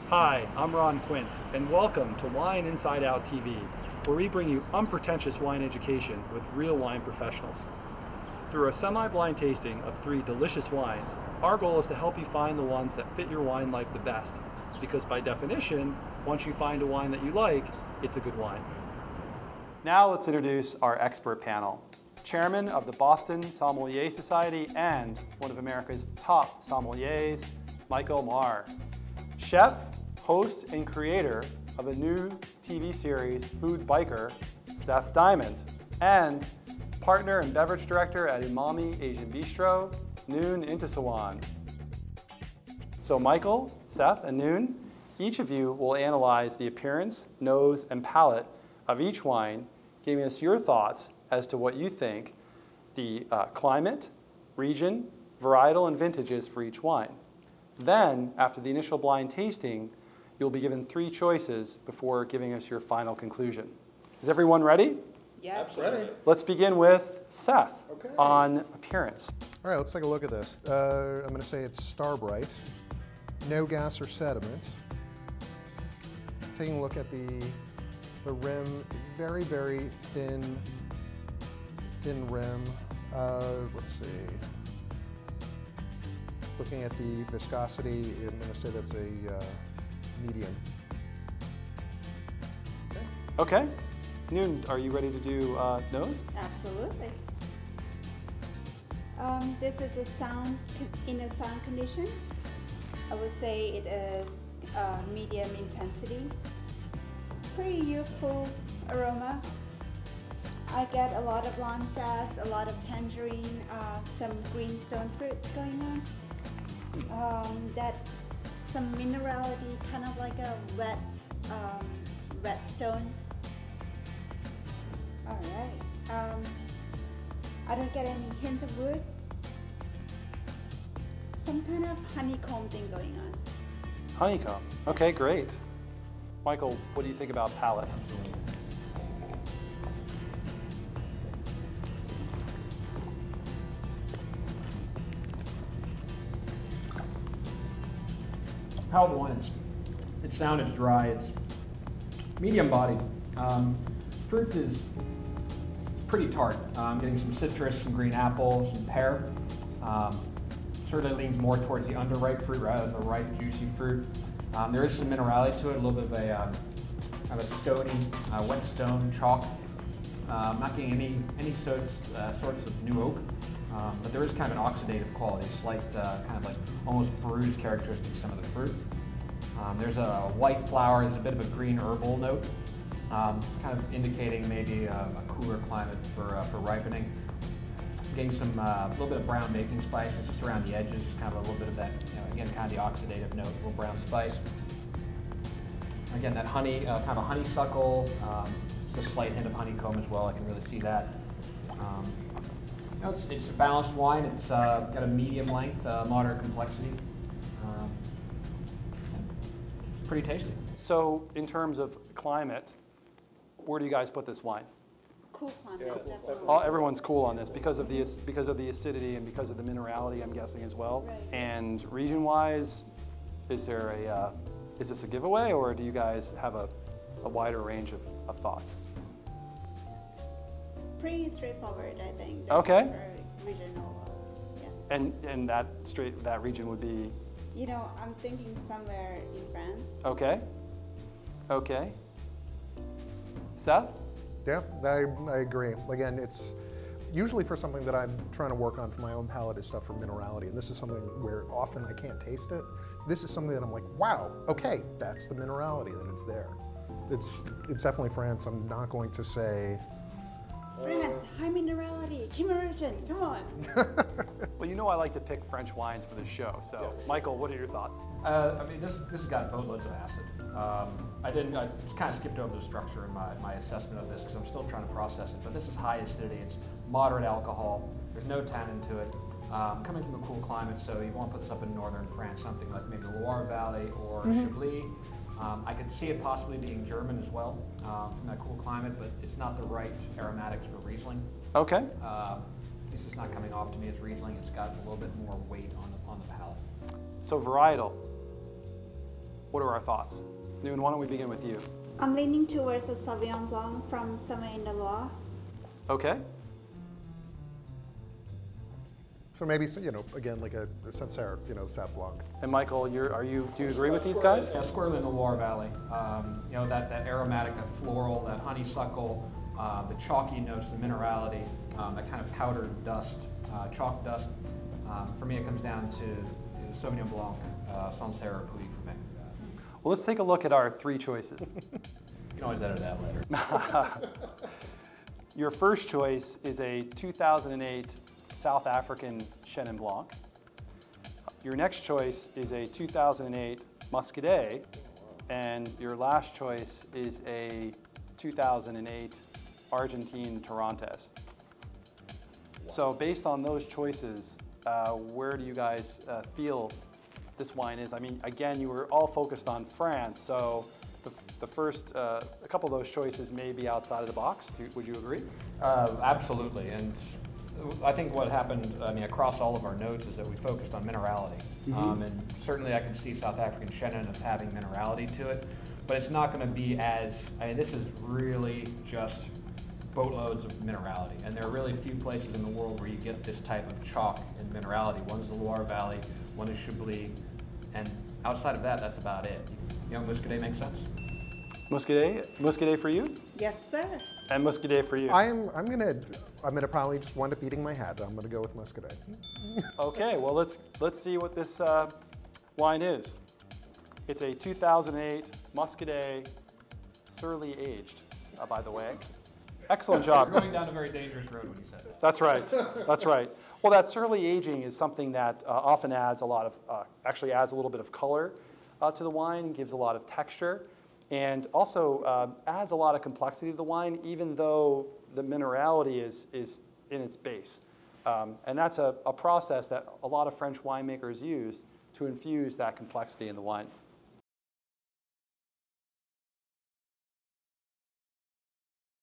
Hi, I'm Ron Quint, and welcome to Wine Inside Out TV, where we bring you unpretentious wine education with real wine professionals. Through a semi-blind tasting of 3 delicious wines, our goal is to help you find the ones that fit your wine life the best, because by definition, once you find a wine that you like, it's a good wine. Now let's introduce our expert panel. Chairman of the Boston Sommelier Society and one of America's top sommeliers, Michael Marr. Chef, host, and creator of a new TV series, Food Biker, Seth Diamond. And partner and beverage director at Umami Asian Bistro, Noon Intisawan. So Michael, Seth, and Noon, each of you will analyze the appearance, nose, and palate of each wine, giving us your thoughts as to what you think the climate, region, varietal, and vintage is for each wine. Then, after the initial blind tasting, you'll be given 3 choices before giving us your final conclusion. Is everyone ready? Yes. Ready. Let's begin with Seth on appearance. All right, let's take a look at this. I'm going to say it's star bright, no gas or sediment. Taking a look at the rim, very, very thin rim. Let's see. Looking at the viscosity, I'm going to say that's a medium. Okay. Noon, are you ready to do nose? Absolutely. This is a in a sound condition. I would say it is medium intensity. Pretty youthful aroma. I get a lot of long sass, a lot of tangerine, some green stone fruits going on. Some minerality, kind of like a wet stone. All right. I don't get any hint of wood. Some kind of honeycomb thing going on. Honeycomb. Okay, great. Michael, what do you think about palate? Palate one, its sound is dry. It's medium bodied. Fruit is pretty tart. Getting some citrus, some green apple, some pear. Certainly leans more towards the underripe fruit rather than the ripe, juicy fruit. There is some minerality to it, a little bit of a kind of a stony, wet stone chalk. Not getting any sorts of new oak, but there is kind of an oxidative quality, slight kind of like almost bruised characteristic of some of the fruit. There's a white flower, there's a bit of a green herbal note, kind of indicating maybe a cooler climate for ripening. Getting some little bit of brown making spices just around the edges, just kind of a little bit of that, again, kind of the oxidative note, a little brown spice. Again, that honey, kind of a honeysuckle, just a slight hint of honeycomb as well. I can really see that. It's a balanced wine. It's got a medium length, moderate complexity. Pretty tasty. So, in terms of climate, where do you guys put this wine? Cool climate, definitely. Everyone's cool on this because of the acidity and because of the minerality, I'm guessing as well. Right. And region-wise, is this a giveaway, or do you guys have a wider range of thoughts? Pretty straightforward, I think. Okay. Regional, yeah. And that region would be? I'm thinking somewhere in France. Okay. Okay. Seth? Yeah, I agree. Again, it's usually for something that I'm trying to work on for my own palate is stuff for minerality, and this is something where often I can't taste it. This is something that I'm like, wow, okay, that's the minerality, that it's there. It's definitely France. I'm not going to say... France, high minerality, Kimmeridgen, come on. Well, I like to pick French wines for this show, so Michael, what are your thoughts? I mean, this has got boatloads of acid. I just kind of skipped over the structure in my assessment of this because I'm still trying to process it, but this is high acidity, it's moderate alcohol, there's no tannin to it. Coming from a cool climate, so you want to put this up in northern France, something like maybe the Loire Valley or Chablis. I could see it possibly being German as well, from that cool climate, but it's not the right aromatics for Riesling. Okay. This is not coming off to me as Riesling. It's got a little bit more weight on the palate. So varietal. what are our thoughts? Noon, why don't we begin with you? I'm leaning towards a Sauvignon Blanc from somewhere in the Loire. Okay. So maybe, you know, again, like a Sancerre, you know, Sauv Blanc. And Michael, do you agree with these guys? Yeah, squarely in the Loire Valley. You know, that aromatic, that floral, that honeysuckle, the chalky notes, the minerality, that kind of powdered dust, chalk dust. For me, it comes down to Sauvignon Blanc, Sancerre, for me. Well, let's take a look at our three choices. You can always edit that later. Your first choice is a 2008 South African Chenin Blanc. Your next choice is a 2008 Muscadet, and your last choice is a 2008 Argentine Torrontés. So based on those choices, where do you guys feel this wine is? I mean, again, you were all focused on France, so the first, a couple of those choices may be outside of the box. Would you agree? Absolutely, and I think what happened, I mean, across all of our notes is that we focused on minerality. And certainly I can see South African Chenin as having minerality to it, but it's not going to be as, I mean, this is really just boatloads of minerality, and there are really few places in the world where you get this type of chalk and minerality. One's the Loire Valley, one is Chablis, and outside of that, that's about it. Young Muscadet makes sense? Muscadet for you? Yes, sir. And Muscadet for you? I'm gonna probably just wind up eating my hat. I'm gonna go with Muscadet. Okay, well let's see what this wine is. It's a 2008 Muscadet, Surly aged, by the way. Excellent job. You're going down a very dangerous road when you said that. That's right. That's right. Well, that surly aging is something that often adds a lot of, actually adds a little bit of color to the wine, gives a lot of texture, and also adds a lot of complexity to the wine, even though the minerality is in its base. And that's a process that a lot of French winemakers use to infuse that complexity in the wine.